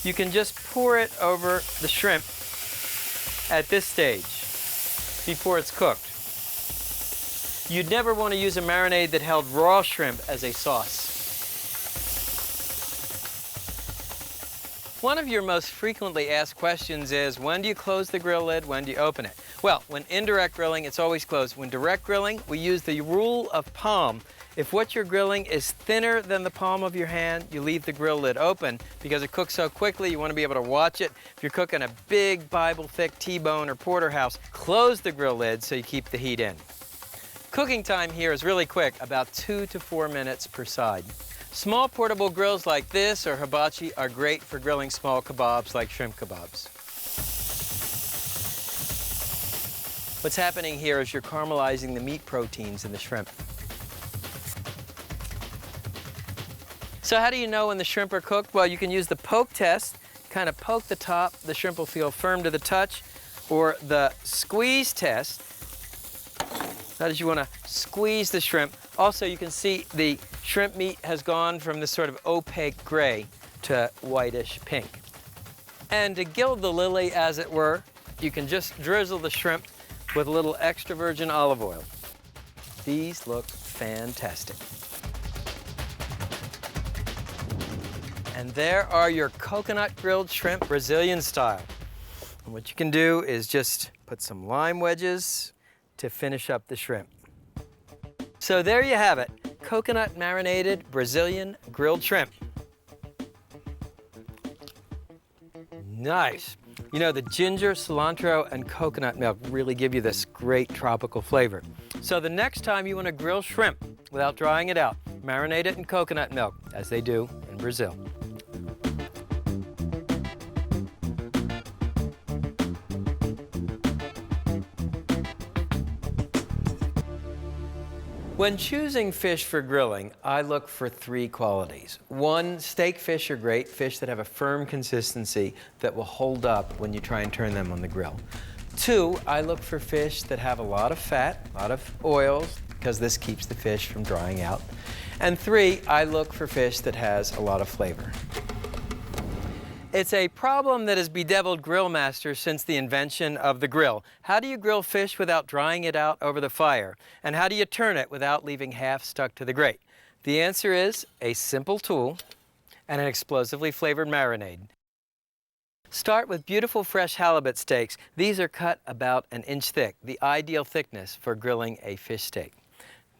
You can just pour it over the shrimp at this stage before it's cooked. You'd never want to use a marinade that held raw shrimp as a sauce. One of your most frequently asked questions is, when do you close the grill lid, when do you open it? Well, when indirect grilling, it's always closed. When direct grilling, we use the rule of palm. If what you're grilling is thinner than the palm of your hand, you leave the grill lid open because it cooks so quickly, you want to be able to watch it. If you're cooking a big Bible-thick T-bone or porterhouse, close the grill lid so you keep the heat in. Cooking time here is really quick, about 2 to 4 minutes per side. Small portable grills like this or hibachi are great for grilling small kebabs like shrimp kebabs. What's happening here is you're caramelizing the meat proteins in the shrimp. So how do you know when the shrimp are cooked? Well, you can use the poke test, kind of poke the top, the shrimp will feel firm to the touch, or the squeeze test. That is, you want to squeeze the shrimp. Also, you can see the shrimp meat has gone from this sort of opaque gray to whitish pink. And to gild the lily, as it were, you can just drizzle the shrimp with a little extra virgin olive oil. These look fantastic. And there are your coconut grilled shrimp, Brazilian style. And what you can do is just put some lime wedges to finish up the shrimp. So there you have it, coconut marinated Brazilian grilled shrimp. Nice. You know, the ginger, cilantro, and coconut milk really give you this great tropical flavor. So the next time you want to grill shrimp without drying it out, marinate it in coconut milk, as they do in Brazil. When choosing fish for grilling, I look for 3 qualities. 1, steak fish are great, fish that have a firm consistency that will hold up when you try and turn them on the grill. 2, I look for fish that have a lot of fat, a lot of oils, because this keeps the fish from drying out. And 3, I look for fish that has a lot of flavor. It's a problem that has bedeviled grill masters since the invention of the grill. How do you grill fish without drying it out over the fire? And how do you turn it without leaving half stuck to the grate? The answer is a simple tool and an explosively flavored marinade. Start with beautiful fresh halibut steaks. These are cut about 1 inch thick, the ideal thickness for grilling a fish steak.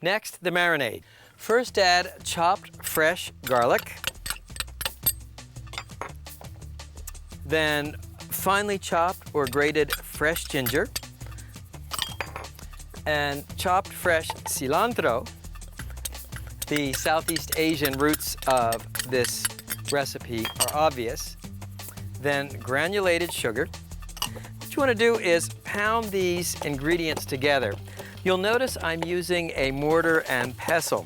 Next, the marinade. First add chopped fresh garlic. Then finely chopped or grated fresh ginger and chopped fresh cilantro. The Southeast Asian roots of this recipe are obvious. Then granulated sugar. What you want to do is pound these ingredients together. You'll notice I'm using a mortar and pestle.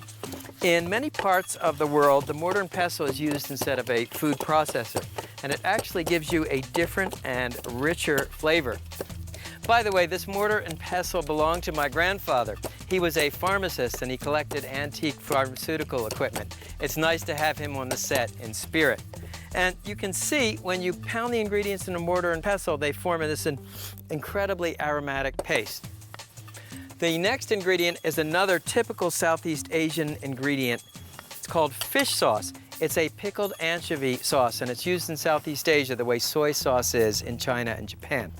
In many parts of the world, the mortar and pestle is used instead of a food processor, and it actually gives you a different and richer flavor. By the way, this mortar and pestle belonged to my grandfather. He was a pharmacist and he collected antique pharmaceutical equipment. It's nice to have him on the set in spirit. And you can see when you pound the ingredients in a mortar and pestle, they form this incredibly aromatic paste. The next ingredient is another typical Southeast Asian ingredient. It's called fish sauce. It's a pickled anchovy sauce, and it's used in Southeast Asia the way soy sauce is in China and Japan.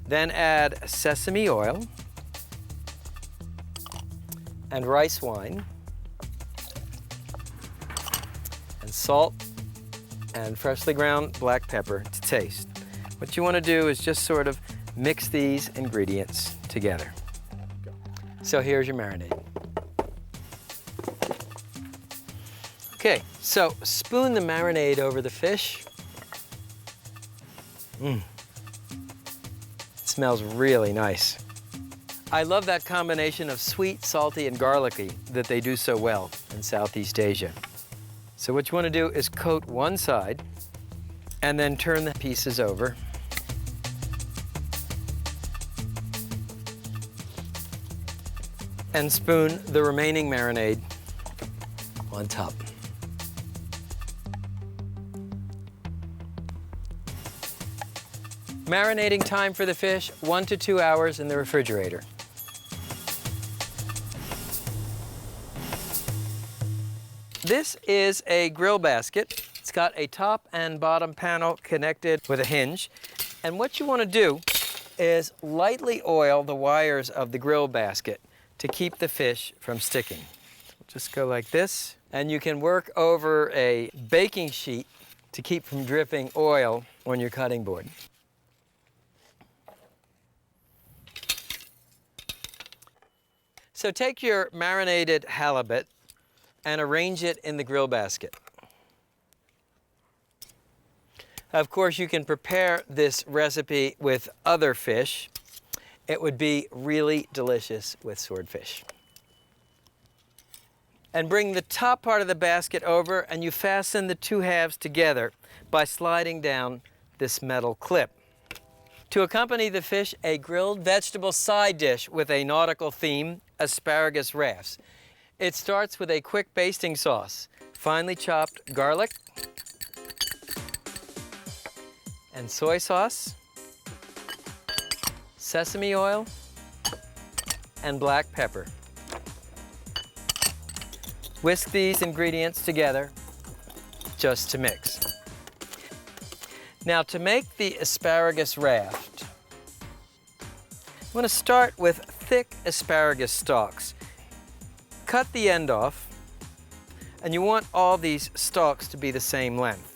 Then add sesame oil and rice wine and salt and freshly ground black pepper to taste. What you want to do is just sort of mix these ingredients together. So here's your marinade. Okay, so spoon the marinade over the fish. It smells really nice. I love that combination of sweet, salty, and garlicky that they do so well in Southeast Asia. So what you want to do is coat one side and then turn the pieces over. And spoon the remaining marinade on top. Marinating time for the fish, 1 to 2 hours in the refrigerator. This is a grill basket. It's got a top and bottom panel connected with a hinge. And what you want to do is lightly oil the wires of the grill basket to keep the fish from sticking. Just go like this, and you can work over a baking sheet to keep from dripping oil on your cutting board. So take your marinated halibut and arrange it in the grill basket. Of course, you can prepare this recipe with other fish. It would be really delicious with swordfish. And bring the top part of the basket over, and you fasten the two halves together by sliding down this metal clip. To accompany the fish, a grilled vegetable side dish with a nautical theme, asparagus rafts. It starts with a quick basting sauce, finely chopped garlic, and soy sauce, sesame oil, and black pepper. Whisk these ingredients together just to mix. Now, to make the asparagus raft, I'm going to start with thick asparagus stalks. Cut the end off, and you want all these stalks to be the same length.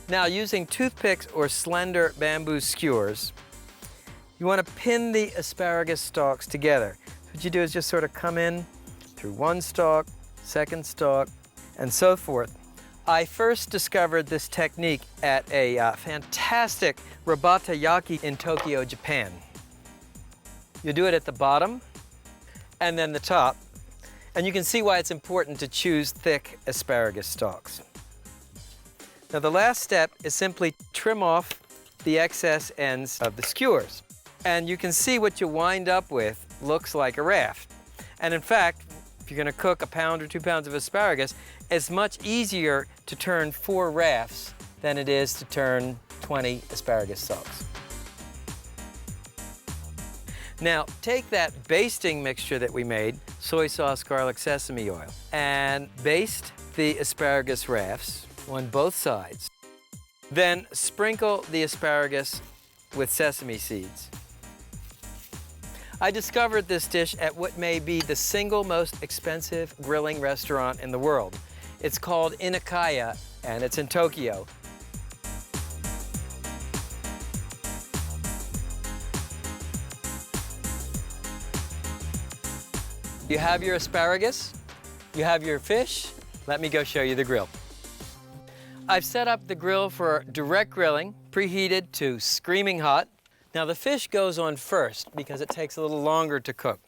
Now, using toothpicks or slender bamboo skewers, you want to pin the asparagus stalks together. What you do is just sort of come in through one stalk, second stalk, and so forth. I first discovered this technique at a fantastic rabatayaki in Tokyo, Japan. You do it at the bottom and then the top, and you can see why it's important to choose thick asparagus stalks. Now, the last step is simply trim off the excess ends of the skewers. And you can see what you wind up with looks like a raft. And in fact, if you're going to cook 1 pound or 2 pounds of asparagus, it's much easier to turn 4 rafts than it is to turn 20 asparagus stalks. Now, take that basting mixture that we made, soy sauce, garlic, sesame oil, and baste the asparagus rafts on both sides. Then sprinkle the asparagus with sesame seeds. I discovered this dish at what may be the single most expensive grilling restaurant in the world. It's called Inakaya, and it's in Tokyo. You have your asparagus, you have your fish. Let me go show you the grill. I've set up the grill for direct grilling, preheated to screaming hot. Now, the fish goes on first because it takes a little longer to cook.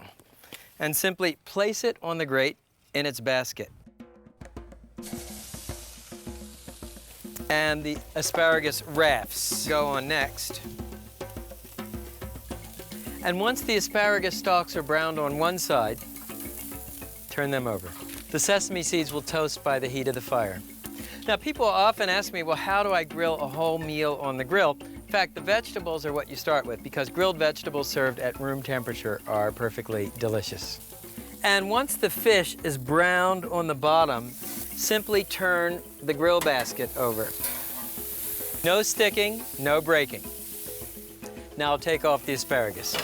And simply place it on the grate in its basket. And the asparagus rafts go on next. And once the asparagus stalks are browned on one side, turn them over. The sesame seeds will toast by the heat of the fire. Now, people often ask me, well, how do I grill a whole meal on the grill? In fact, the vegetables are what you start with, because grilled vegetables served at room temperature are perfectly delicious. And once the fish is browned on the bottom, simply turn the grill basket over. No sticking, no breaking. Now I'll take off the asparagus.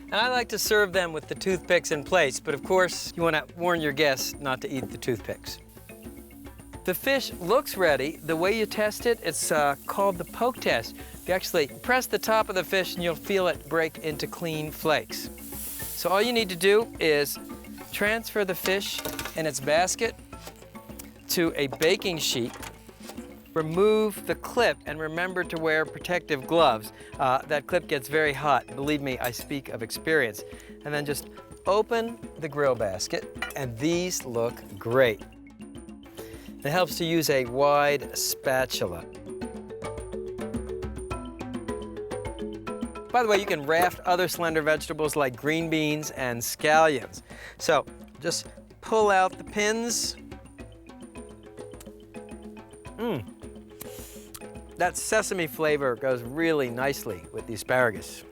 And I like to serve them with the toothpicks in place, but of course, you want to warn your guests not to eat the toothpicks. The fish looks ready. The way you test it, it's called the poke test. You actually press the top of the fish and you'll feel it break into clean flakes. So all you need to do is transfer the fish in its basket to a baking sheet. Remove the clip and remember to wear protective gloves. That clip gets very hot. Believe me, I speak of experience. And then just open the grill basket, and these look great. It helps to use a wide spatula. By the way, you can raft other slender vegetables like green beans and scallions. So just pull out the pins. That sesame flavor goes really nicely with the asparagus.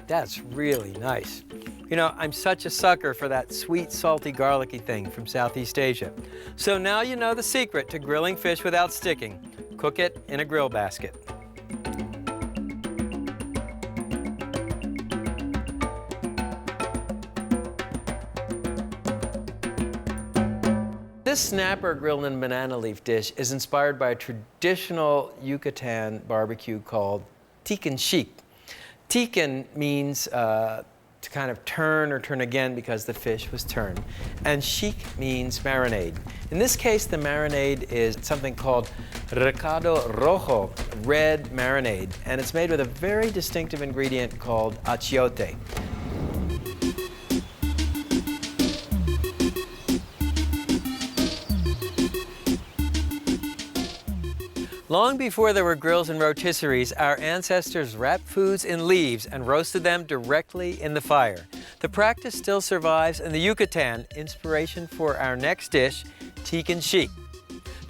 That's really nice. You know, I'm such a sucker for that sweet, salty, garlicky thing from Southeast Asia. So now you know the secret to grilling fish without sticking. Cook it in a grill basket. This snapper grilled in banana leaf dish is inspired by a traditional Yucatan barbecue called tican chic. Tican means to kind of turn or turn again because the fish was turned. And chic means marinade. In this case, the marinade is something called recado rojo, red marinade. And it's made with a very distinctive ingredient called achiote. Long before there were grills and rotisseries, our ancestors wrapped foods in leaves and roasted them directly in the fire. The practice still survives in the Yucatan, inspiration for our next dish, tican chic.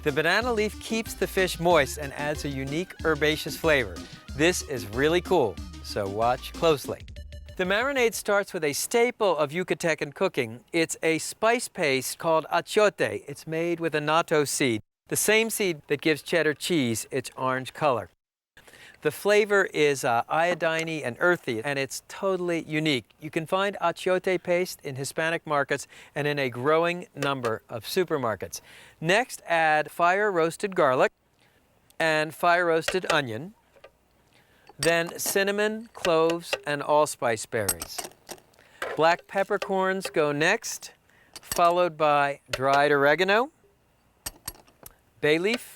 The banana leaf keeps the fish moist and adds a unique herbaceous flavor. This is really cool, so watch closely. The marinade starts with a staple of Yucatecan cooking. It's a spice paste called achiote. It's made with annatto seed, the same seed that gives cheddar cheese its orange color. The flavor is iodine and earthy, and it's totally unique. You can find achiote paste in Hispanic markets and in a growing number of supermarkets. Next, add fire-roasted garlic and fire-roasted onion, then cinnamon, cloves, and allspice berries. Black peppercorns go next, followed by dried oregano, bay leaf,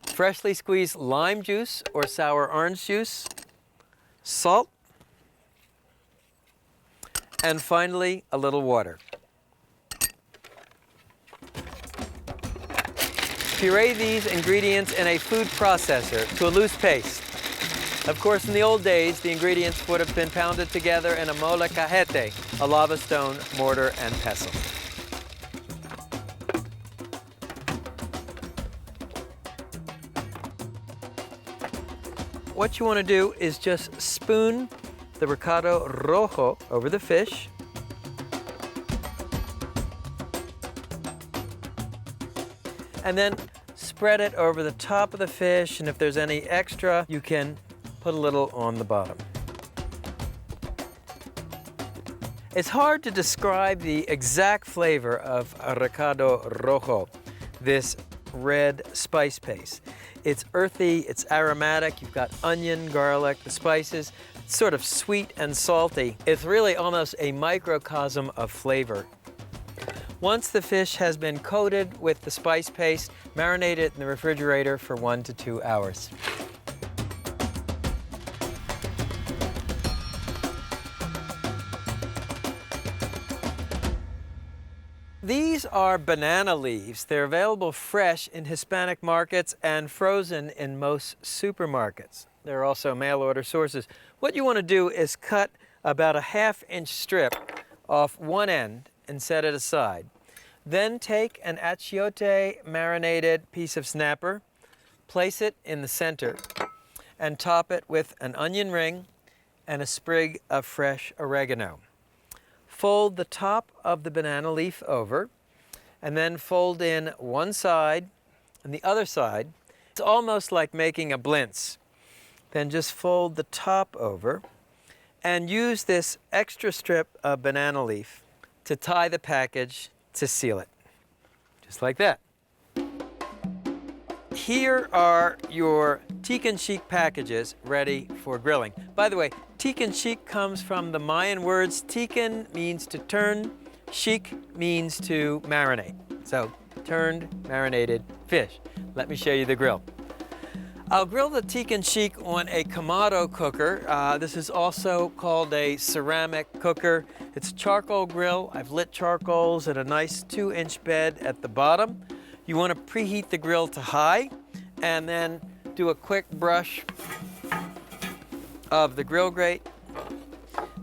freshly squeezed lime juice or sour orange juice, salt, and finally a little water. Puree these ingredients in a food processor to a loose paste. Of course, in the old days, the ingredients would have been pounded together in a molcajete, a lava stone, mortar, and pestle. What you want to do is just spoon the recado rojo over the fish. And then spread it over the top of the fish, and if there's any extra, you can put a little on the bottom. It's hard to describe the exact flavor of recado rojo, this red spice paste. It's earthy, it's aromatic, you've got onion, garlic, the spices. It's sort of sweet and salty. It's really almost a microcosm of flavor. Once the fish has been coated with the spice paste, marinate it in the refrigerator for 1 to 2 hours. These are banana leaves. They're available fresh in Hispanic markets and frozen in most supermarkets. There are also mail-order sources. What you want to do is cut about a ½ inch strip off one end and set it aside. Then take an achiote marinated piece of snapper, place it in the center, and top it with an onion ring and a sprig of fresh oregano. Fold the top of the banana leaf over, and then fold in one side and the other side. It's almost like making a blintz. Then just fold the top over and use this extra strip of banana leaf to tie the package to seal it. Just like that. Here are your tican chic packages ready for grilling. By the way, tican chic comes from the Mayan words. Tican means to turn, chic means to marinate. So, turned, marinated fish. Let me show you the grill. I'll grill the tican chic on a Kamado cooker. This is also called a ceramic cooker. It's a charcoal grill. I've lit charcoals at a nice 2-inch bed at the bottom. You want to preheat the grill to high and then do a quick brush of the grill grate,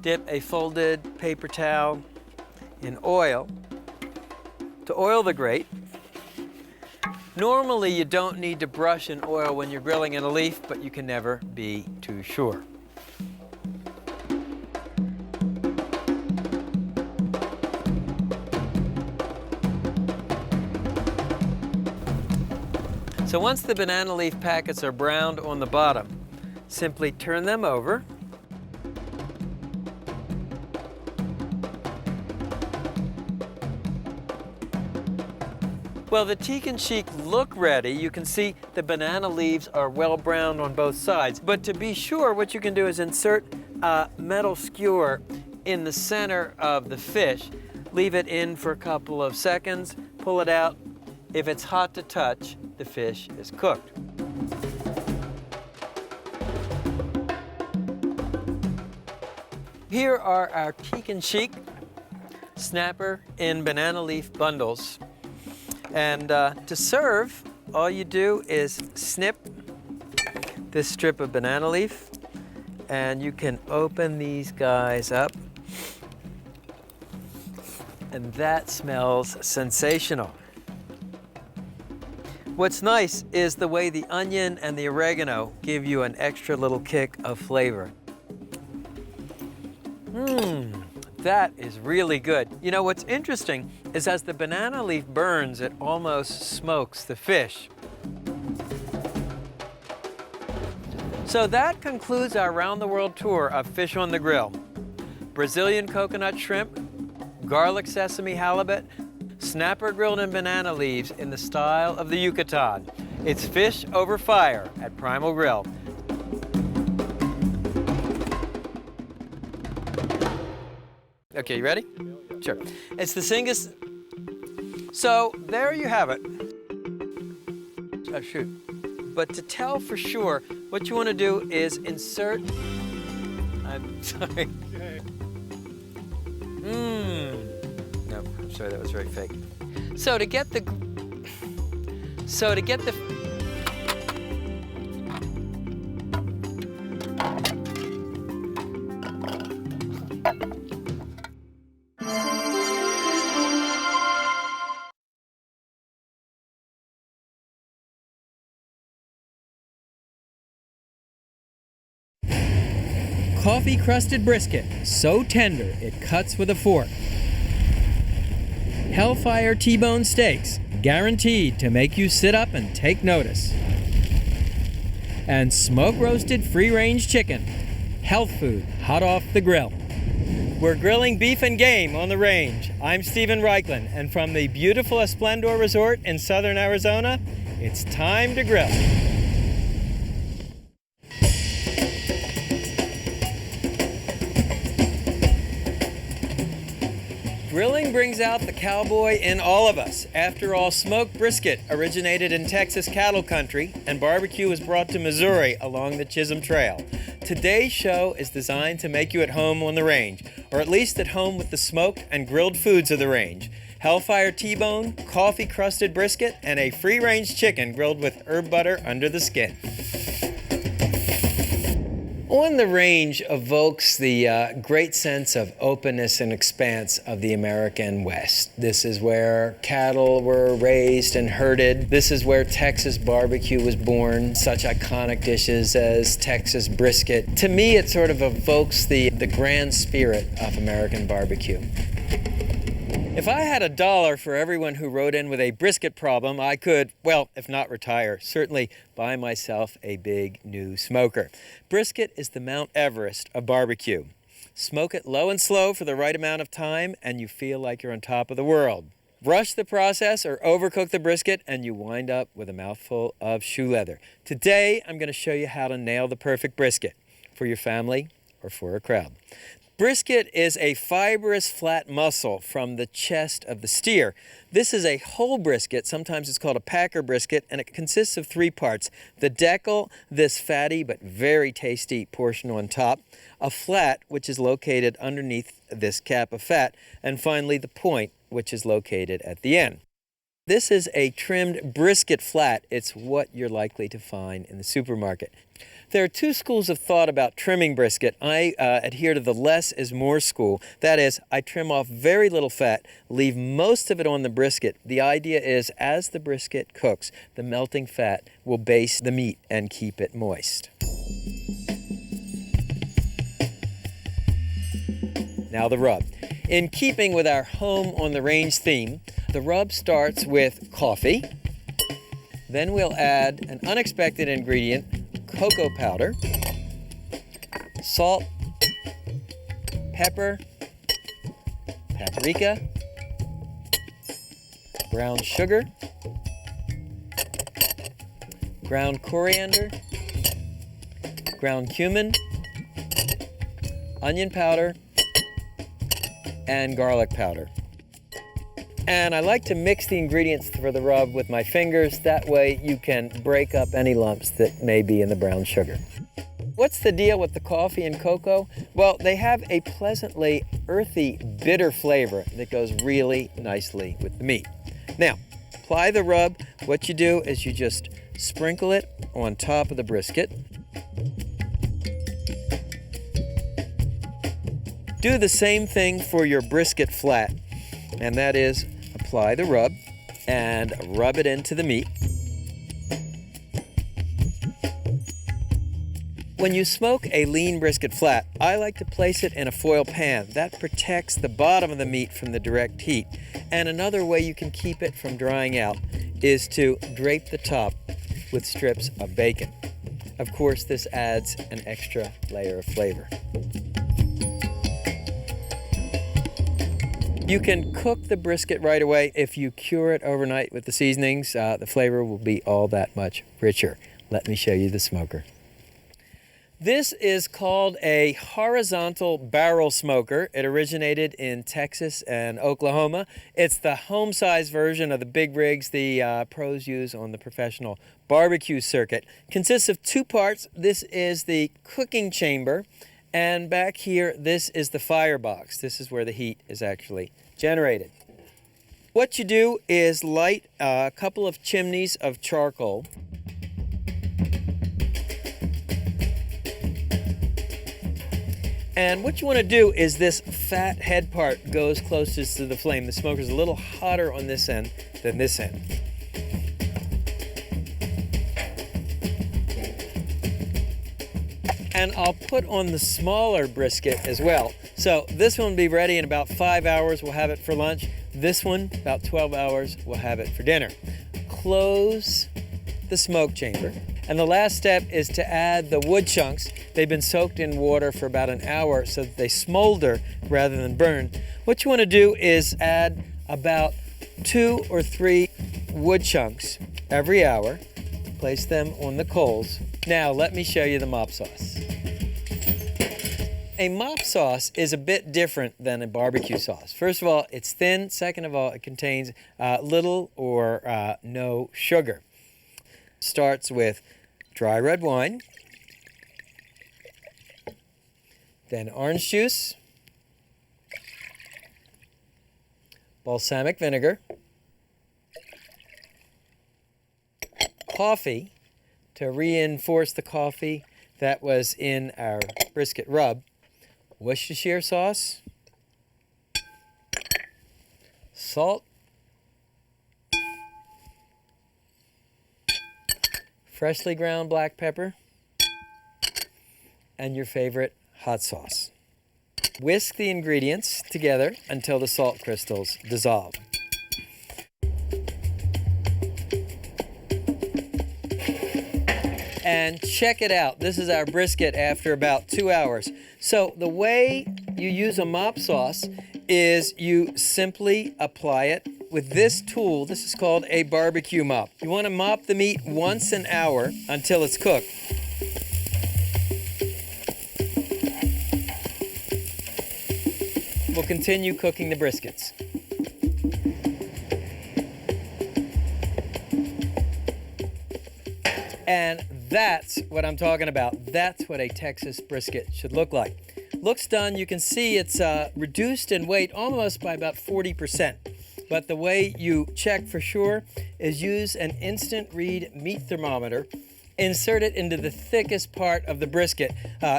dip a folded paper towel in oil to oil the grate. Normally you don't need to brush in oil when you're grilling in a leaf, but you can never be too sure. So once the banana leaf packets are browned on the bottom, simply turn them over. Well, the teak and cheek look ready. You can see the banana leaves are well browned on both sides. But to be sure, what you can do is insert a metal skewer in the center of the fish. Leave it in for a couple of seconds, pull it out. If it's hot to touch, the fish is cooked. Here are our teak and cheek snapper in banana leaf bundles. And to serve, all you do is snip this strip of banana leaf, and you can open these guys up. And that smells sensational. What's nice is the way the onion and the oregano give you an extra little kick of flavor. That is really good. You know, what's interesting is as the banana leaf burns, it almost smokes the fish. So that concludes our round-the-world tour of Fish on the Grill. Brazilian coconut shrimp, garlic sesame halibut, snapper grilled in banana leaves in the style of the Yucatan. It's fish over fire at Primal Grill. Okay, you ready? Sure. It's the Singus. So there you have it. Oh, shoot. But to tell for sure, what you want to do is insert. I'm sorry. No, I'm sorry, that was very fake. So to get the. Coffee-crusted brisket, so tender it cuts with a fork. Hellfire T-bone steaks, guaranteed to make you sit up and take notice. And smoke-roasted free-range chicken, health food hot off the grill. We're grilling beef and game on the range. I'm Stephen Reichlin, and from the beautiful Esplendor Resort in southern Arizona, it's time to grill. Grilling brings out the cowboy in all of us. After all, smoked brisket originated in Texas cattle country, and barbecue was brought to Missouri along the Chisholm Trail. Today's show is designed to make you at home on the range, or at least at home with the smoked and grilled foods of the range. Hellfire T-bone, coffee-crusted brisket, and a free-range chicken grilled with herb butter under the skin. On the Range evokes the great sense of openness and expanse of the American West. This is where cattle were raised and herded. This is where Texas barbecue was born, such iconic dishes as Texas brisket. To me, it sort of evokes the grand spirit of American barbecue. If I had $1 for everyone who wrote in with a brisket problem, I could, well, if not retire, certainly buy myself a big new smoker. Brisket is the Mount Everest of barbecue. Smoke it low and slow for the right amount of time, and you feel like you're on top of the world. Rush the process or overcook the brisket, and you wind up with a mouthful of shoe leather. Today, I'm going to show you how to nail the perfect brisket for your family or for a crowd. Brisket is a fibrous flat muscle from the chest of the steer. This is a whole brisket, sometimes it's called a packer brisket, and it consists of 3 parts. The deckle, this fatty but very tasty portion on top, a flat, which is located underneath this cap of fat, and finally the point, which is located at the end. This is a trimmed brisket flat. It's what you're likely to find in the supermarket. There are two schools of thought about trimming brisket. I adhere to the less is more school. That is, I trim off very little fat, leave most of it on the brisket. The idea is, as the brisket cooks, the melting fat will baste the meat and keep it moist. Now the rub. In keeping with our home on the range theme, the rub starts with coffee. Then we'll add an unexpected ingredient, cocoa powder, salt, pepper, paprika, brown sugar, ground coriander, ground cumin, onion powder, and garlic powder. And I like to mix the ingredients for the rub with my fingers. That way you can break up any lumps that may be in the brown sugar. What's the deal with the coffee and cocoa? Well, they have a pleasantly earthy, bitter flavor that goes really nicely with the meat. Now, apply the rub. What you do is you just sprinkle it on top of the brisket. Do the same thing for your brisket flat, and that is apply the rub and rub it into the meat. When you smoke a lean brisket flat, I like to place it in a foil pan. That protects the bottom of the meat from the direct heat. And another way you can keep it from drying out is to drape the top with strips of bacon. Of course, this adds an extra layer of flavor. You can cook the brisket right away. If you cure it overnight with the seasonings, the flavor will be all that much richer. Let me show you the smoker. This is called a horizontal barrel smoker. It originated in Texas and Oklahoma. It's the home-size version of the big rigs the pros use on the professional barbecue circuit. Consists of two parts. This is the cooking chamber. And back here, this is the firebox. This is where the heat is actually generated. What you do is light a couple of chimneys of charcoal. And what you want to do is this fat head part goes closest to the flame. The smoker's a little hotter on this end than this end. And I'll put on the smaller brisket as well. So this one will be ready in about 5 hours. We'll have it for lunch. This one, about 12 hours, we'll have it for dinner. Close the smoke chamber. And the last step is to add the wood chunks. They've been soaked in water for about an hour so that they smolder rather than burn. What you want to do is add about 2 or 3 wood chunks every hour. Place them on the coals. Now let me show you the mop sauce. A mop sauce is a bit different than a barbecue sauce. First of all, it's thin. Second of all, it contains little or no sugar. Starts with dry red wine, then orange juice, balsamic vinegar, coffee to reinforce the coffee that was in our brisket rub, Worcestershire sauce, salt, freshly ground black pepper, and your favorite hot sauce. Whisk the ingredients together until the salt crystals dissolve. And check it out. This is our brisket after about 2 hours. So the way you use a mop sauce is you simply apply it with this tool. This is called a barbecue mop. You want to mop the meat once an hour until it's cooked. We'll continue cooking the briskets. And that's what I'm talking about. That's what a Texas brisket should look like. Looks done. You can see it's reduced in weight almost by about 40%. but the way you check for sure is use an instant read meat thermometer. Insert it into the thickest part of the brisket.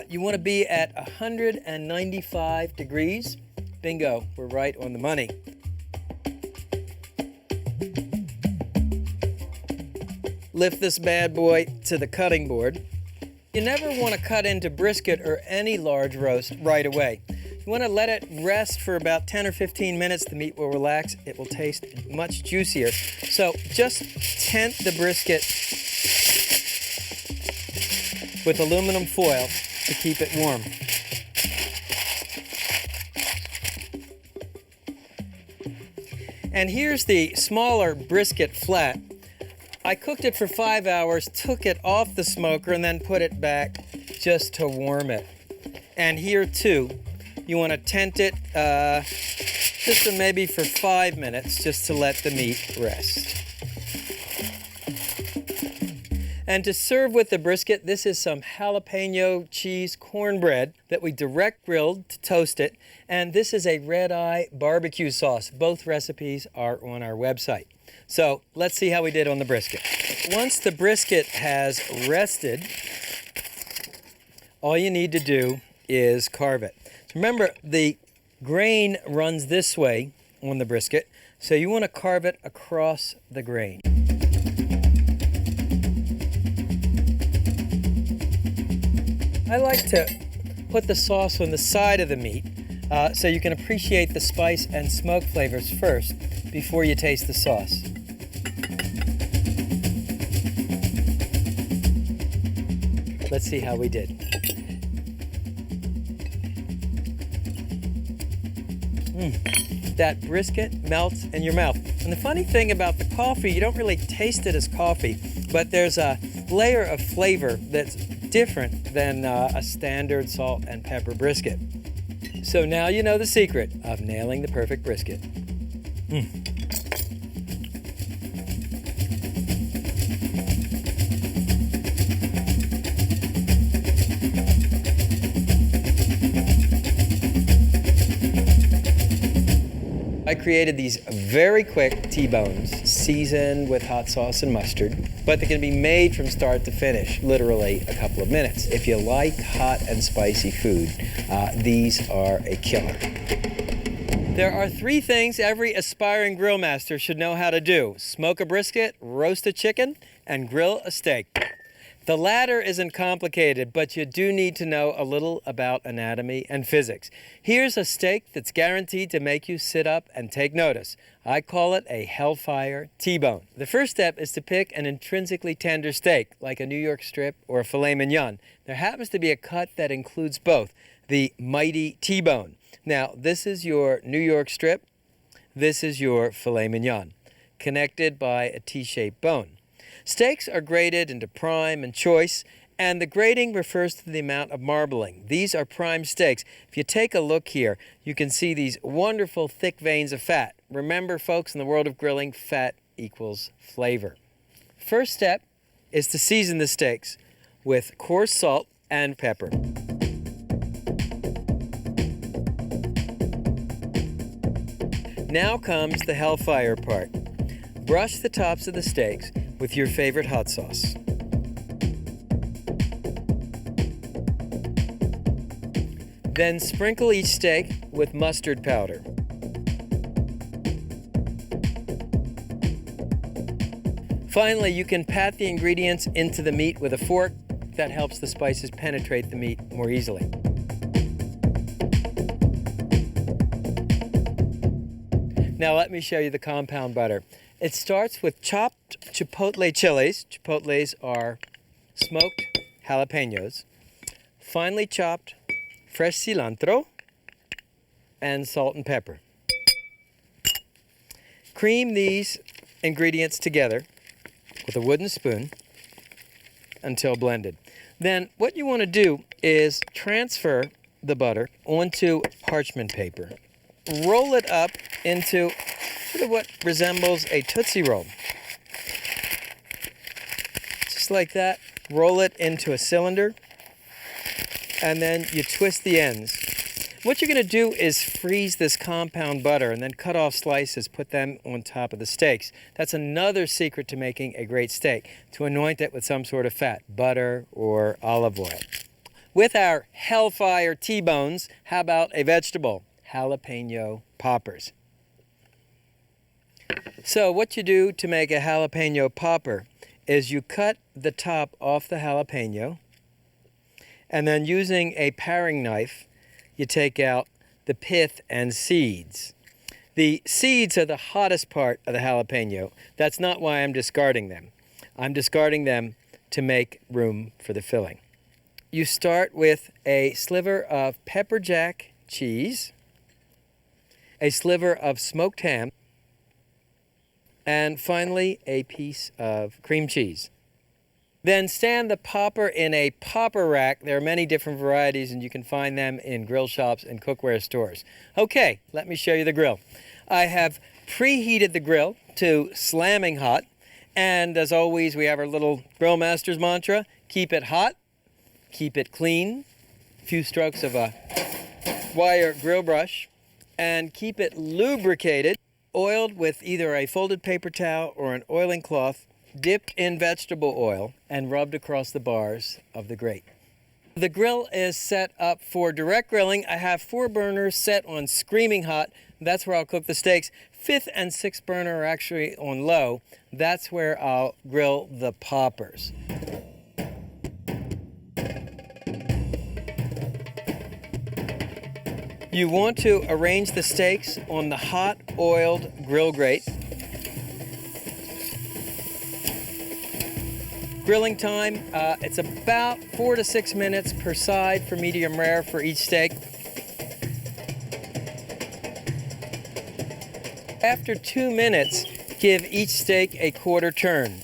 You want to be at 195 degrees. Bingo, we're right on the money. Lift this bad boy to the cutting board. You never want to cut into brisket or any large roast right away. You want to let it rest for about 10 or 15 minutes. The meat will relax. It will taste much juicier. So just tent the brisket with aluminum foil to keep it warm. And here's the smaller brisket flat. I cooked it for 5 hours, took it off the smoker, and then put it back just to warm it. And here too, you want to tent it just maybe for 5 minutes, just to let the meat rest. And to serve with the brisket, this is some jalapeno cheese cornbread that we direct grilled to toast it. And this is a red eye barbecue sauce. Both recipes are on our website. So let's see how we did on the brisket. Once the brisket has rested, all you need to do is carve it. Remember, the grain runs this way on the brisket, so you want to carve it across the grain. I like to put the sauce on the side of the meat so you can appreciate the spice and smoke flavors first before you taste the sauce. Let's see how we did. That brisket melts in your mouth. And the funny thing about the coffee, you don't really taste it as coffee, but there's a layer of flavor that's different than a standard salt and pepper brisket. So now you know the secret of nailing the perfect brisket. I created these very quick T-bones, seasoned with hot sauce and mustard, but they can be made from start to finish, literally a couple of minutes. If you like hot and spicy food, these are a killer. There are 3 things every aspiring grill master should know how to do: smoke a brisket, roast a chicken, and grill a steak. The latter isn't complicated, but you do need to know a little about anatomy and physics. Here's a steak that's guaranteed to make you sit up and take notice. I call it a Hellfire T-bone. The first step is to pick an intrinsically tender steak, like a New York strip or a filet mignon. There happens to be a cut that includes both, the mighty T-bone. Now, this is your New York strip. This is your filet mignon, connected by a T-shaped bone. Steaks are graded into prime and choice, and the grading refers to the amount of marbling. These are prime steaks. If you take a look here, you can see these wonderful thick veins of fat. Remember, folks, in the world of grilling, fat equals flavor. First step is to season the steaks with coarse salt and pepper. Now comes the Hellfire part. Brush the tops of the steaks with your favorite hot sauce. Then sprinkle each steak with mustard powder. Finally, you can pat the ingredients into the meat with a fork. That helps the spices penetrate the meat more easily. Now let me show you the compound butter. It starts with chopped chipotle chilies. Chipotles are smoked jalapenos. Finely chopped fresh cilantro and salt and pepper. Cream these ingredients together with a wooden spoon until blended. Then what you want to do is transfer the butter onto parchment paper. Roll it up into sort of what resembles a Tootsie Roll. Just like that, roll it into a cylinder, and then you twist the ends. What you're going to do is freeze this compound butter and then cut off slices, put them on top of the steaks. That's another secret to making a great steak, to anoint it with some sort of fat, butter or olive oil. With our Hellfire T-bones, how about a vegetable? Jalapeno poppers. So what you do to make a jalapeno popper is you cut the top off the jalapeno, and then using a paring knife, you take out the pith and seeds. The seeds are the hottest part of the jalapeno. That's not why I'm discarding them. I'm discarding them to make room for the filling. You start with a sliver of pepper jack cheese, a sliver of smoked ham, and finally a piece of cream cheese. Then stand the popper in a popper rack. There are many different varieties, and you can find them in grill shops and cookware stores. Okay, let me show you the grill. I have preheated the grill to slamming hot, and as always, we have our little Grill Master's mantra: keep it hot, keep it clean, a few strokes of a wire grill brush, and keep it lubricated, oiled with either a folded paper towel or an oiling cloth, dipped in vegetable oil and rubbed across the bars of the grate. The grill is set up for direct grilling. I have 4 burners set on screaming hot. That's where I'll cook the steaks. 5th and 6th burner are actually on low. That's where I'll grill the poppers. You want to arrange the steaks on the hot oiled grill grate. Grilling time, it's about 4 to 6 minutes per side for medium rare for each steak. After 2 minutes, give each steak a quarter turn.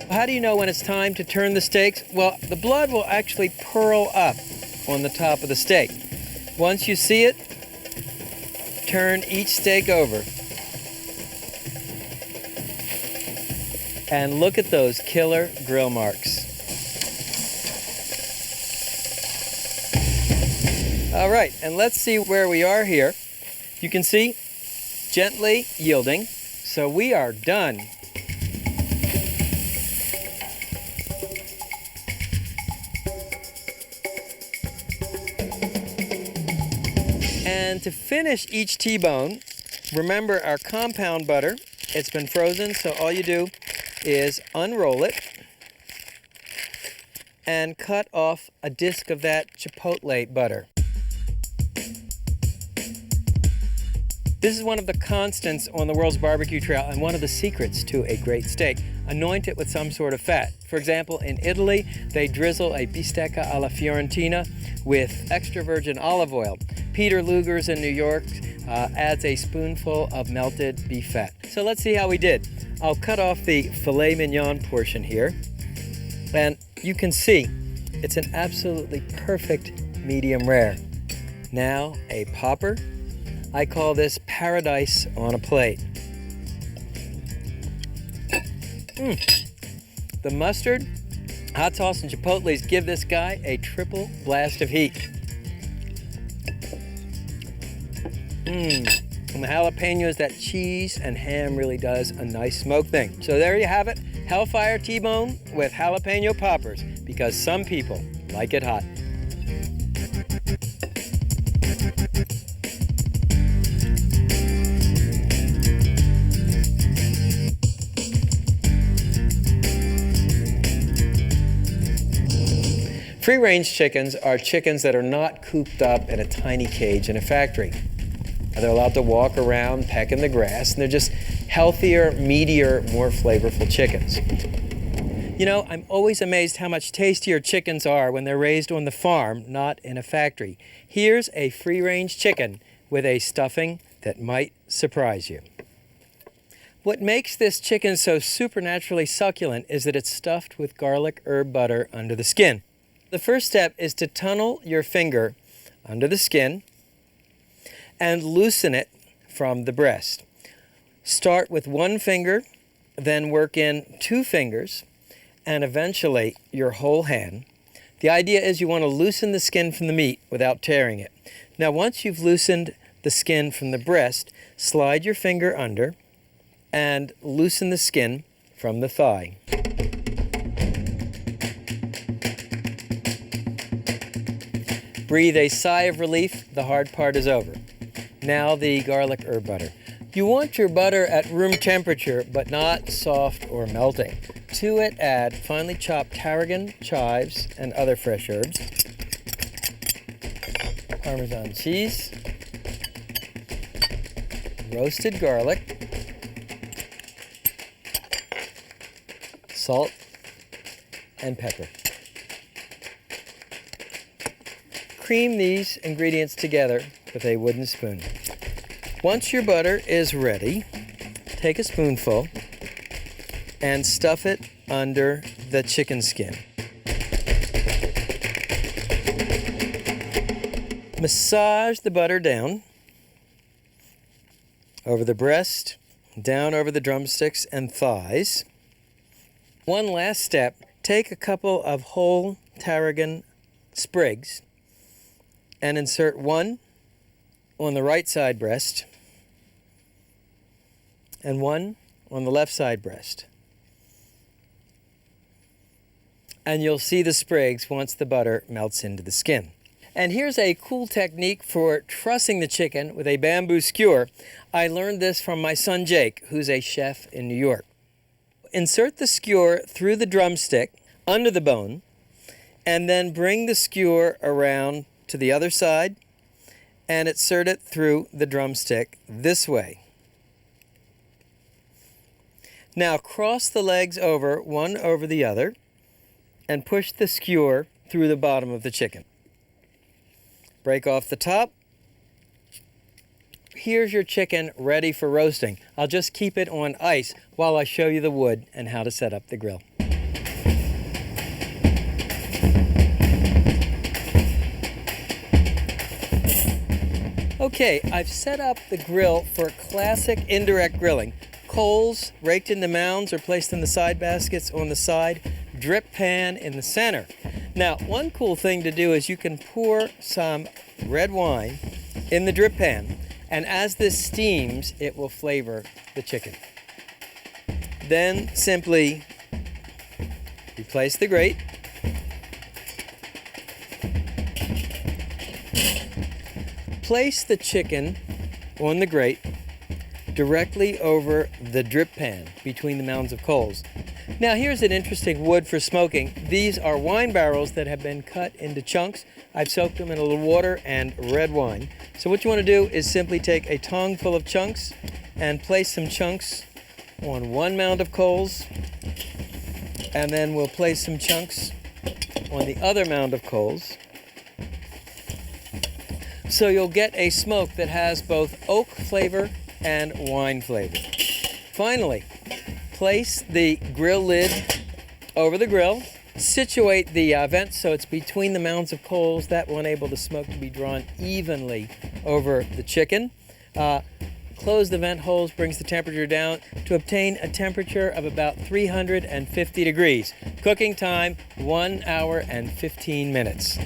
How do you know when it's time to turn the steaks? Well, the blood will actually purl up on the top of the steak. Once you see it, turn each steak over. And look at those killer grill marks. All right, and let's see where we are here. You can see gently yielding, so we are done. And to finish each T-bone, remember our compound butter. It's been frozen, so all you do is unroll it and cut off a disc of that chipotle butter. This is one of the constants on the world's barbecue trail and one of the secrets to a great steak. Anoint it with some sort of fat. For example, in Italy, they drizzle a bistecca alla fiorentina with extra virgin olive oil. Peter Luger's in New York adds a spoonful of melted beef fat. So let's see how we did. I'll cut off the filet mignon portion here, and you can see it's an absolutely perfect medium rare. Now a popper. I call this paradise on a plate. The mustard, hot sauce, and chipotles give this guy a triple blast of heat. And the jalapenos, that cheese and ham really does a nice smoke thing. So there you have it, Hellfire T-bone with jalapeno poppers, because some people like it hot. Free-range chickens are chickens that are not cooped up in a tiny cage in a factory. They're allowed to walk around, peck in the grass, and they're just healthier, meatier, more flavorful chickens. You know, I'm always amazed how much tastier chickens are when they're raised on the farm, not in a factory. Here's a free-range chicken with a stuffing that might surprise you. What makes this chicken so supernaturally succulent is that it's stuffed with garlic herb butter under the skin. The first step is to tunnel your finger under the skin and loosen it from the breast. Start with one finger then work in 2 fingers and eventually your whole hand. The idea is you want to loosen the skin from the meat without tearing it. Now, once you've loosened the skin from the breast, slide your finger under and loosen the skin from the thigh. Breathe a sigh of relief. The hard part is over. Now the garlic herb butter. You want your butter at room temperature, but not soft or melting. To it, add finely chopped tarragon, chives, and other fresh herbs, Parmesan cheese, roasted garlic, salt, and pepper. Cream these ingredients together with a wooden spoon. Once your butter is ready, take a spoonful and stuff it under the chicken skin. Massage the butter down over the breast, down over the drumsticks and thighs. One last step, take a couple of whole tarragon sprigs and insert one on the right side breast and one on the left side breast. And you'll see the sprigs once the butter melts into the skin. And here's a cool technique for trussing the chicken with a bamboo skewer. I learned this from my son Jake, who's a chef in New York. Insert the skewer through the drumstick under the bone, and then bring the skewer around to the other side and insert it through the drumstick this way. Now cross the legs over, one over the other, and push the skewer through the bottom of the chicken. Break off the top. Here's your chicken ready for roasting. I'll just keep it on ice while I show you the wood and how to set up the grill. Okay, I've set up the grill for classic indirect grilling. Coals raked into mounds or placed in the side baskets on the side, drip pan in the center. Now, one cool thing to do is you can pour some red wine in the drip pan, and as this steams, it will flavor the chicken. Then simply replace the grate. Place the chicken on the grate directly over the drip pan between the mounds of coals. Now here's an interesting wood for smoking. These are wine barrels that have been cut into chunks. I've soaked them in a little water and red wine. So what you want to do is simply take a tongue full of chunks and place some chunks on one mound of coals, and then we'll place some chunks on the other mound of coals. So you'll get a smoke that has both oak flavor and wine flavor. Finally, place the grill lid over the grill. Situate the vent so it's between the mounds of coals. That will enable the smoke to be drawn evenly over the chicken. Close the vent holes, brings the temperature down to obtain a temperature of about 350 degrees. Cooking time, 1 hour and 15 minutes.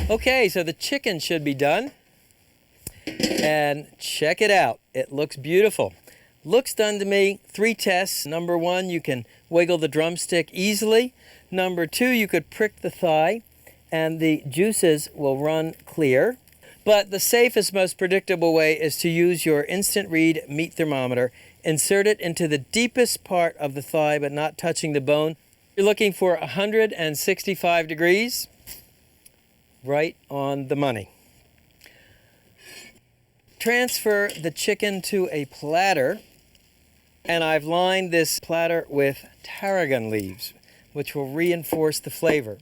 Okay, so the chicken should be done. And check it out. It looks beautiful. Looks done to me. 3 tests. Number 1, you can wiggle the drumstick easily. Number 2, you could prick the thigh and the juices will run clear. But the safest, most predictable way is to use your instant read meat thermometer. Insert it into the deepest part of the thigh but not touching the bone. You're looking for 165 degrees. Right on the money. Transfer the chicken to a platter, and I've lined this platter with tarragon leaves, which will reinforce the flavor.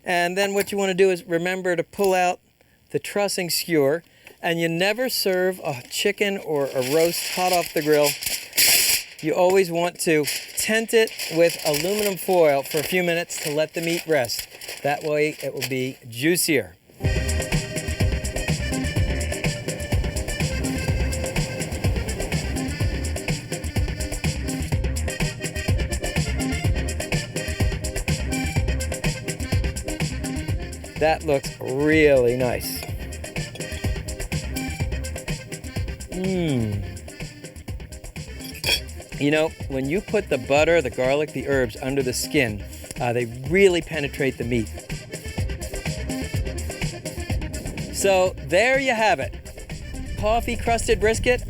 And then what you want to do is remember to pull out the trussing skewer, and you never serve a chicken or a roast hot off the grill. You always want to tent it with aluminum foil for a few minutes to let the meat rest. That way it will be juicier. That looks really nice. You know, when you put the butter, the garlic, the herbs under the skin, they really penetrate the meat. So there you have it. Coffee crusted brisket,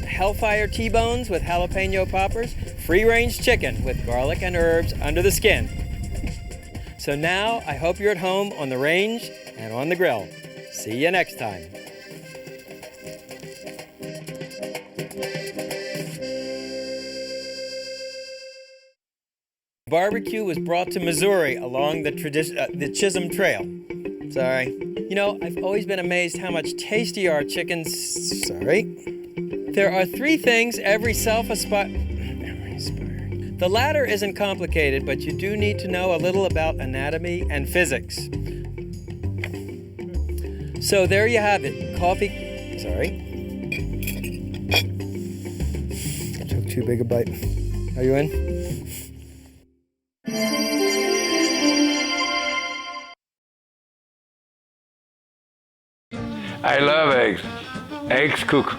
Hellfire T-bones with jalapeno poppers, free-range chicken with garlic and herbs under the skin. So now I hope you're at home on the range and on the grill. See you next time. Barbecue was brought to Missouri along the Chisholm Trail. Sorry. You know, I've always been amazed how much tastier our chickens... Sorry. There are 3 things every self-aspiring... The latter isn't complicated, but you do need to know a little about anatomy and physics. So there you have it. Coffee... Sorry. I took too big a bite. Are you in? I love eggs. Eggs cook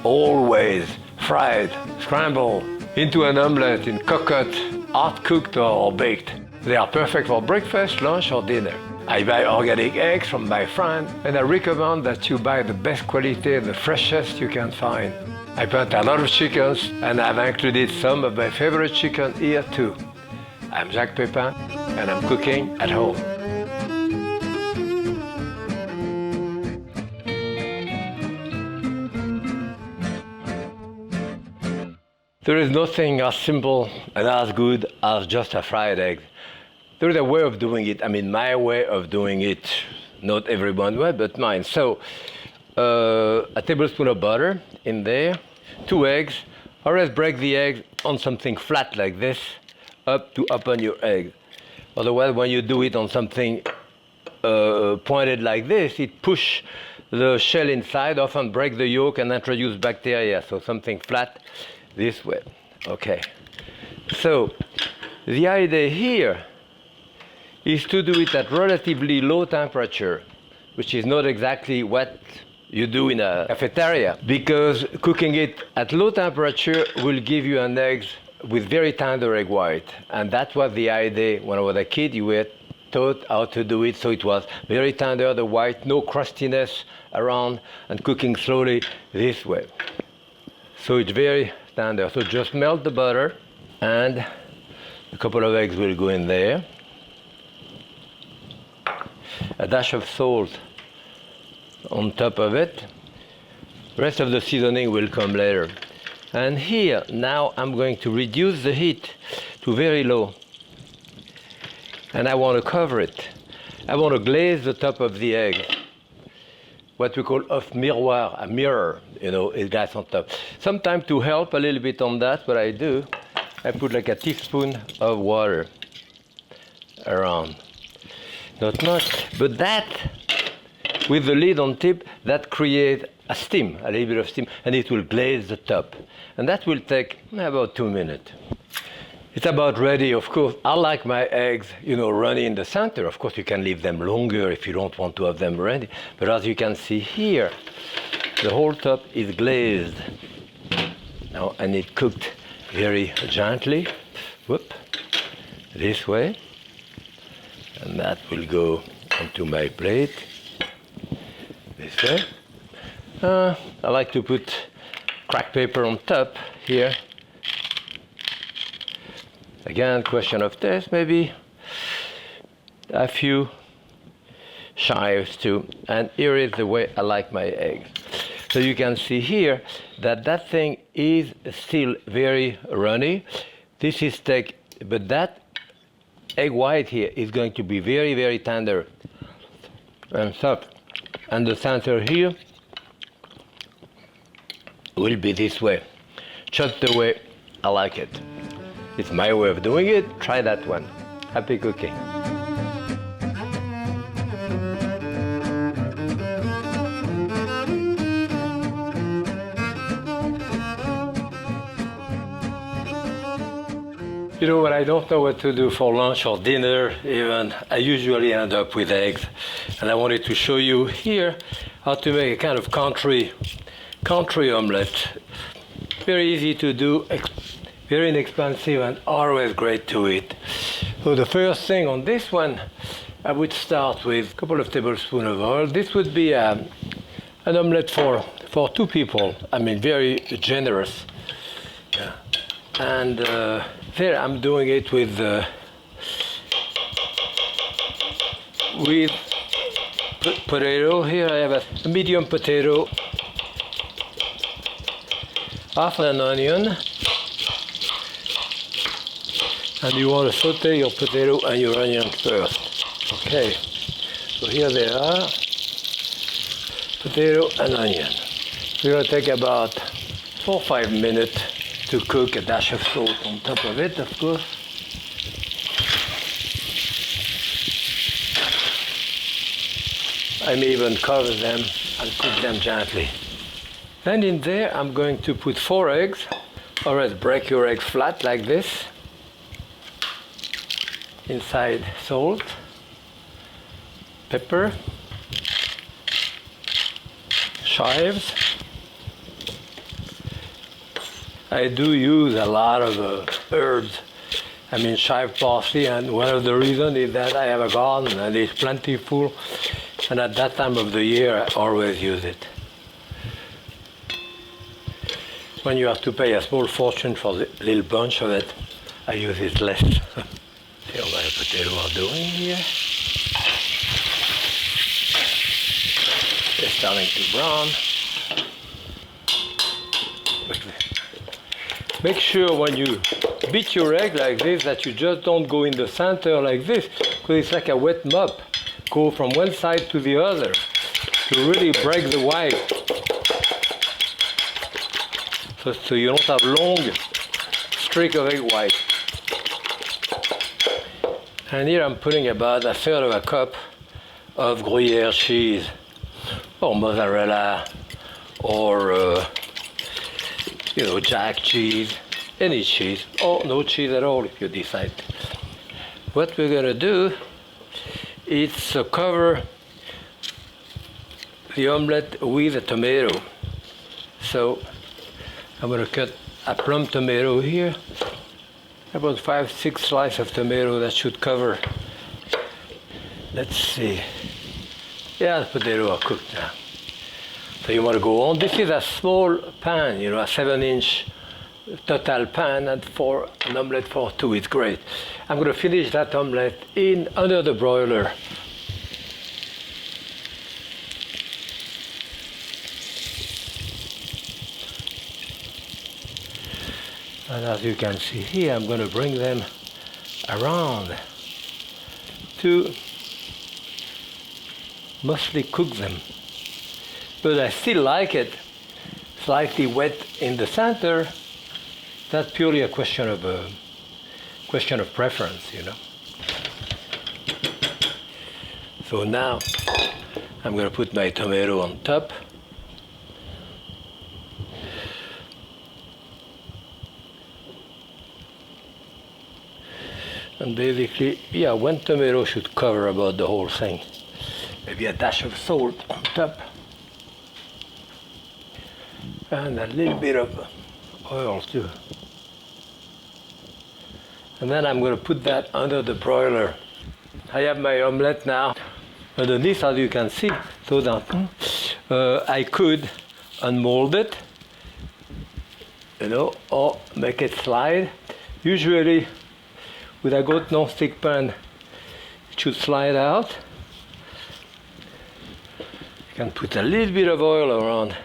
always fried, scrambled, into an omelette, in cocotte, hot cooked or baked. They are perfect for breakfast, lunch or dinner. I buy organic eggs from my friend and I recommend that you buy the best quality, the freshest you can find. I bought a lot of chickens and I've included some of my favorite chicken here too. I'm Jacques Pépin and I'm cooking at home. There is nothing as simple and as good as just a fried egg. There is a way of doing it. I mean, my way of doing it, not everyone's way, but mine. So, a tablespoon of butter in there, 2 eggs. Always break the eggs on something flat like this, up to open your egg. Otherwise, when you do it on something pointed like this, it pushes the shell inside, often break the yolk and introduce bacteria. So something flat. This way. Okay. So the idea here is to do it at relatively low temperature, which is not exactly what you do in a cafeteria, because cooking it at low temperature will give you an egg with very tender egg white. And that was the idea when I was a kid. You were taught how to do it, so it was very tender, the white, no crustiness around, and cooking slowly this way. So it's very tender. So just melt the butter and a couple of eggs will go in there. A dash of salt on top of it. The rest of the seasoning will come later. And here, now I'm going to reduce the heat to very low. And I want to cover it. I want to glaze the top of the egg. What we call off miroir, a mirror, you know, it glass on top. Sometimes to help a little bit on that, what I do, I put like a teaspoon of water around. Not much, but that, with the lid on tip, that creates a steam, a little bit of steam, and it will glaze the top. And that will take about 2 minutes. It's about ready, of course. I like my eggs, you know, runny in the center. Of course, you can leave them longer if you don't want to have them ready. But as you can see here, the whole top is glazed. Now, and it cooked very gently. Whoop, this way. And that will go onto my plate. This way. I like to put cracked paper on top here. Again, question of taste, maybe a few chives too. And here is the way I like my eggs. So you can see here that that thing is still very runny. This is thick, but that egg white here is going to be very, very tender and soft. And the center here will be this way, just the way I like it. It's my way of doing it. Try that one. Happy cooking. You know, when I don't know what to do for lunch or dinner even, I usually end up with eggs. And I wanted to show you here how to make a kind of country omelette. Very easy to do, very inexpensive and always great to eat. So the first thing on this one, I would start with a couple of tablespoons of oil. This would be an omelette for 2 people. I mean, very generous. Yeah. And there I'm doing it with potato. Here I have a medium potato, half an onion, and you want to saute your potato and your onion first. Okay, so here they are, potato and onion. It's going to take about 4 or 5 minutes to cook, a dash of salt on top of it, of course. I may even cover them and cook them gently. Then in there I'm going to put 4 eggs. Always break your eggs flat like this. Inside salt, pepper, chives. I do use a lot of herbs. I mean chive parsley, and one of the reasons is that I have a garden and it's plentiful, and at that time of the year I always use it. When you have to pay a small fortune for the little bunch of it, I use it less. See how my potatoes are doing here. They're starting to brown. Make sure when you beat your egg like this that you just don't go in the center like this, because it's like a wet mop. Go from one side to the other to really break the white. So you don't have long streak of egg white. And here I'm putting about 1/3 of a cup of Gruyere cheese, or mozzarella, or jack cheese, any cheese, or no cheese at all if you decide. What we're going to do is cover the omelette with a tomato. So I'm going to cut a plum tomato here, about 5-6 slices of tomato. That should cover. Let's see. Yeah, the potatoes are cooked now. So you want to go on. This is a small pan, a 7-inch total pan, and for an omelette for 2, it's great. I'm going to finish that omelette under the broiler. And as you can see here, I'm going to bring them around to mostly cook them. But I still like it slightly wet in the center. That's purely a question of preference, So now I'm going to put my tomato on top. And basically, yeah, 1 tomato should cover about the whole thing. Maybe a dash of salt on top. And a little bit of oil too. And then I'm going to put that under the broiler. I have my omelette now underneath, as you can see, so that I could unmold it, or make it slide. Usually, with a good non-stick pan, it should slide out. You can put a little bit of oil around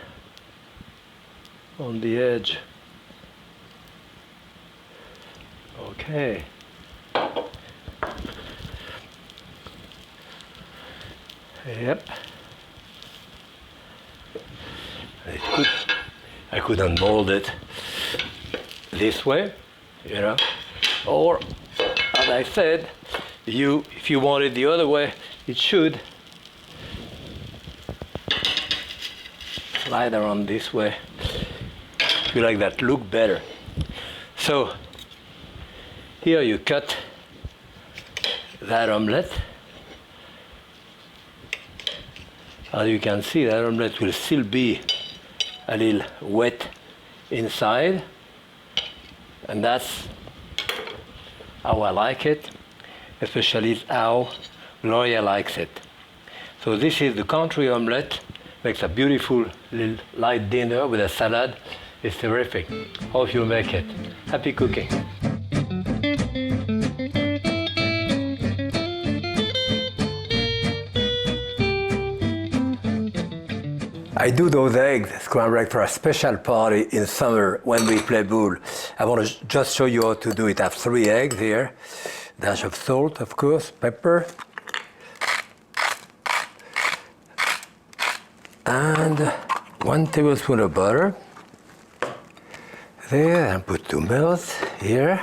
on the edge. Okay. Yep. I could unmold it this way, or as I said, if you want it the other way, it should slide around this way. If you like that look better. So Here you cut that omelette. As you can see, that omelette will still be a little wet inside, and that's how I like it, especially how Gloria likes it. So this is the country omelette. Makes a beautiful little light dinner with a salad. It's terrific. Hope you make it. Happy cooking. I do those eggs, scrambled eggs, for a special party in summer when we play pool. I want to just show you how to do it. I have 3 eggs here. Dash of salt, of course, pepper. And 1 tablespoon of butter. There, and put 2 milk here.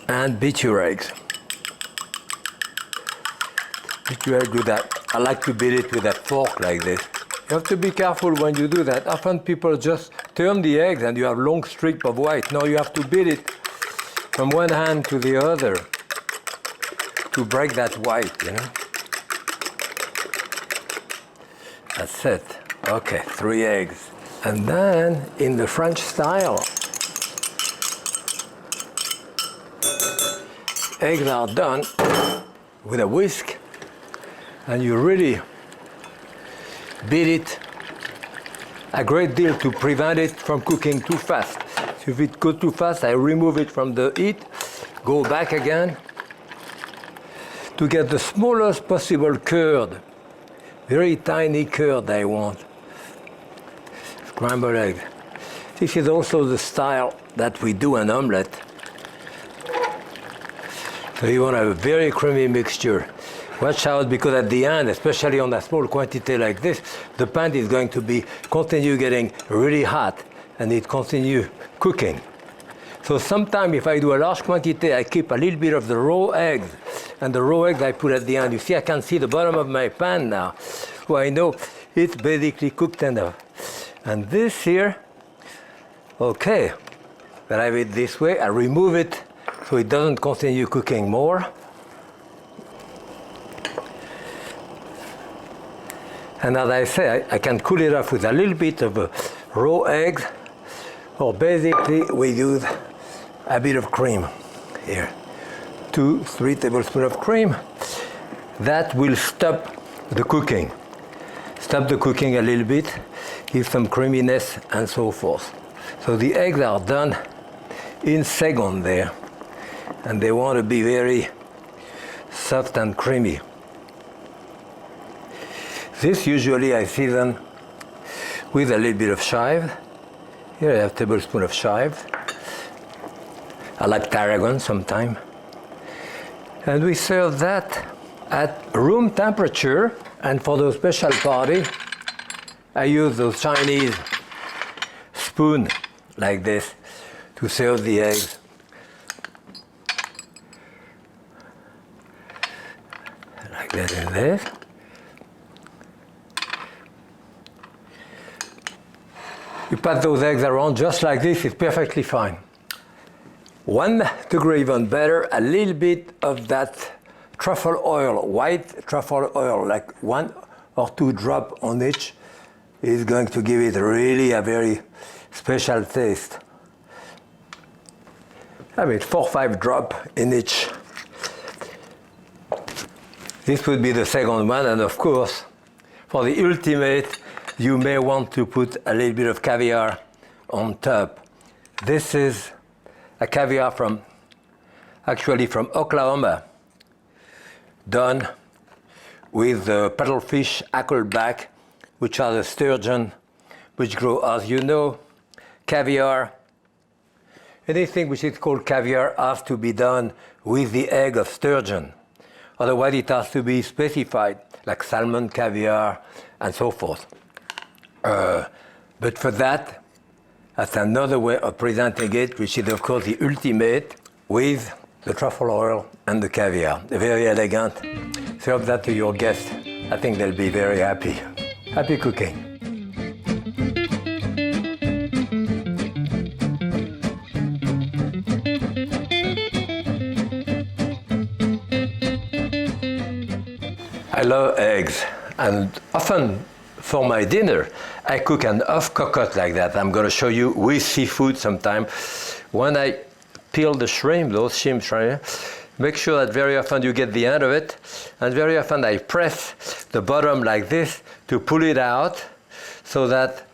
And beat your eggs. Beat your egg with that. I like to beat it with a fork like this. You have to be careful when you do that. Often people just turn the eggs and you have long streak of white. No, you have to beat it from one hand to the other to break that white, you know. That's it. Okay, 3 eggs. And then in the French style, eggs are done with a whisk, and you really beat it a great deal to prevent it from cooking too fast. So if it goes too fast, I remove it from the heat, go back again to get the smallest possible curd. Very tiny curd I want. Scrambled egg. This is also the style that we do an omelette. So you want to have a very creamy mixture. Watch out, because at the end, especially on a small quantity like this, the pan is going to be continue getting really hot and it continue cooking. So sometimes if I do a large quantity, I keep a little bit of the raw eggs, and the raw eggs I put at the end. You see, I can see the bottom of my pan now, so I know it's basically cooked enough. And this here, okay, when I have it this way, I remove it so it doesn't continue cooking more. And as I say, I can cool it off with a little bit of raw eggs, or basically we use a bit of cream here. 2-3 tablespoons of cream. That will stop the cooking. Stop the cooking a little bit, give some creaminess and so forth. So the eggs are done in second there, and they want to be very soft and creamy. This usually I season with a little bit of chive. Here I have a tablespoon of chive. I like tarragon sometimes. And we serve that at room temperature. And for the special party, I use those Chinese spoon like this to serve the eggs. Like that in this. You pat those eggs around just like this, it's perfectly fine. 1 degree even better, a little bit of that truffle oil, white truffle oil, like 1 or 2 drops on each, is going to give it really a very special taste. I mean, 4 or 5 drops in each. This would be the second one, and of course, for the ultimate, you may want to put a little bit of caviar on top. This is a caviar from Oklahoma, done with the paddlefish hackleback, which are the sturgeon, which grow, as you know. Caviar, anything which is called caviar has to be done with the egg of sturgeon. Otherwise it has to be specified, like salmon caviar and so forth. But for that, that's another way of presenting it, which is of course the ultimate, with the truffle oil and the caviar. Very elegant. Serve that to your guests. I think they'll be very happy. Happy cooking. I love eggs, and often for my dinner, I cook an off cocotte like that. I'm going to show you with seafood sometime. When I peel the shrimp, those shrimp, make sure that very often you get the end of it, and very often I press the bottom like this to pull it out so that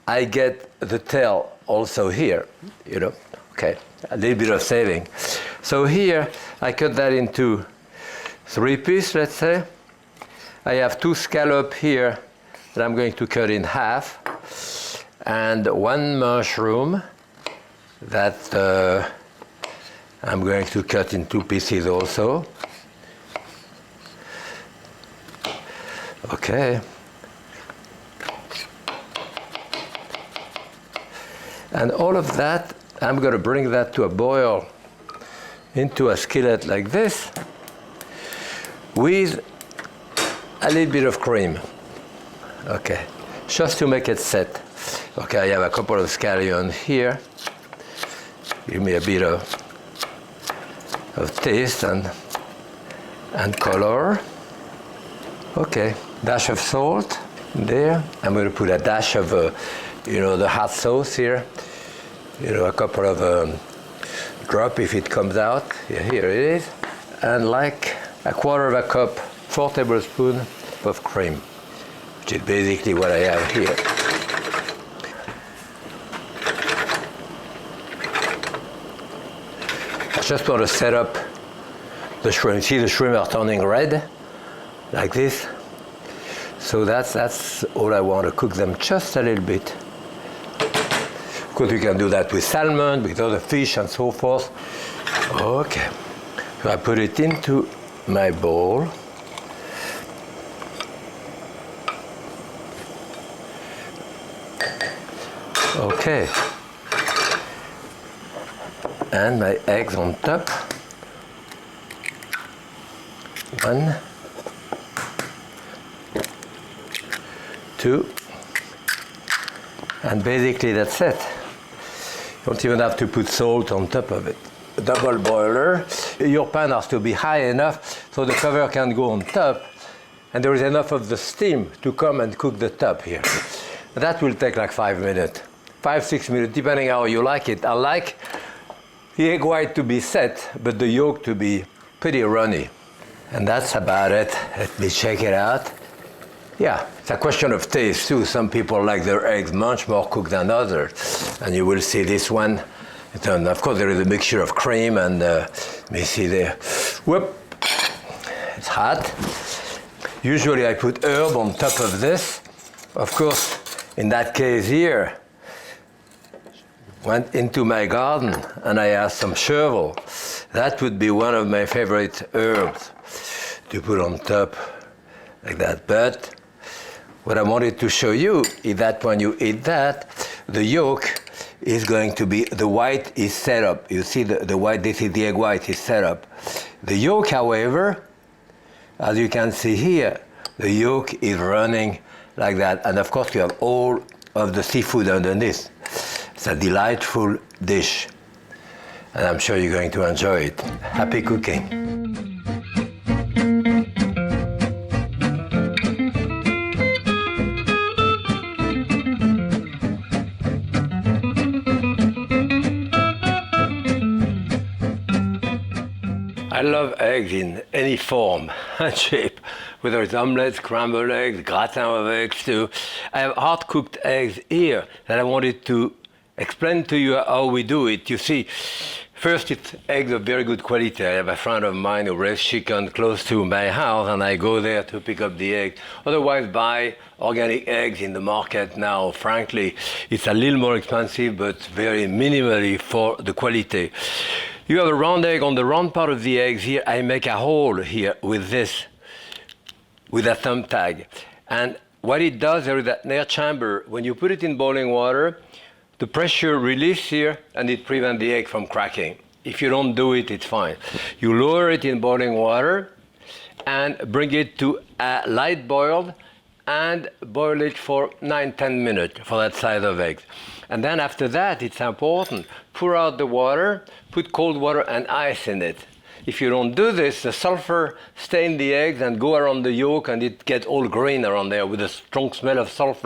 I get the tail also here, you know. Okay, a little bit of saving. So here I cut that into 3 pieces, let's say. I have 2 scallops here that I'm going to cut in half, and 1 mushroom that I'm going to cut in 2 pieces also. Okay. And all of that, I'm going to bring that to a boil into a skillet like this with a little bit of cream. Okay, just to make it set. Okay, I have a couple of scallions here. Give me a bit of taste and color. Okay, dash of salt there. I'm going to put a dash of, the hot sauce here. A couple of drop if it comes out. Yeah, here it is. And like a quarter of a cup, 4 tablespoons of cream, which is basically what I have here. I just want to set up the shrimp. See, the shrimp are turning red, like this. So that's all I want to cook them just a little bit. Of course, you can do that with salmon, with other fish, and so forth. Okay, so I put it into my bowl. Okay, and my eggs on top. 1, 2, and basically that's it. You don't even have to put salt on top of it. A double boiler. Your pan has to be high enough so the cover can go on top, and there is enough of the steam to come and cook the top here. That will take like 5 minutes. 5-6 minutes, depending how you like it. I like the egg white to be set, but the yolk to be pretty runny. And that's about it. Let me check it out. Yeah, it's a question of taste too. Some people like their eggs much more cooked than others. And you will see this one. And of course, there is a mixture of cream and, let me see there. Whoop, it's hot. Usually I put herb on top of this. Of course, in that case here, went into my garden and I asked some chervil. That would be one of my favorite herbs to put on top like that. But what I wanted to show you is that when you eat that, the yolk is going to be, the white is set up. You see the white, this is the egg white is set up. The yolk, however, as you can see here, the yolk is running like that. And of course you have all of the seafood underneath. It's a delightful dish, and I'm sure you're going to enjoy it. Happy cooking. I love eggs in any form and shape, whether it's omelets, scrambled eggs, gratin of eggs too. I have hard-cooked eggs here that I wanted to explain to you how we do it. You see, first it's eggs of very good quality. I have a friend of mine who raises chicken close to my house, and I go there to pick up the eggs. Otherwise, buy organic eggs in the market now. Frankly, it's a little more expensive, but very minimally for the quality. You have a round egg. On the round part of the eggs here, I make a hole here with this, with a thumbtack. And what it does, there is that air chamber. When you put it in boiling water, the pressure releases here and it prevents the egg from cracking. If you don't do it, it's fine. You lower it in boiling water and bring it to a light boil and boil it for 9-10 minutes for that size of eggs. And then after that, it's important, pour out the water, put cold water and ice in it. if you don't do this, the sulfur stain the eggs and go around the yolk, and it gets all green around there with a strong smell of sulfur.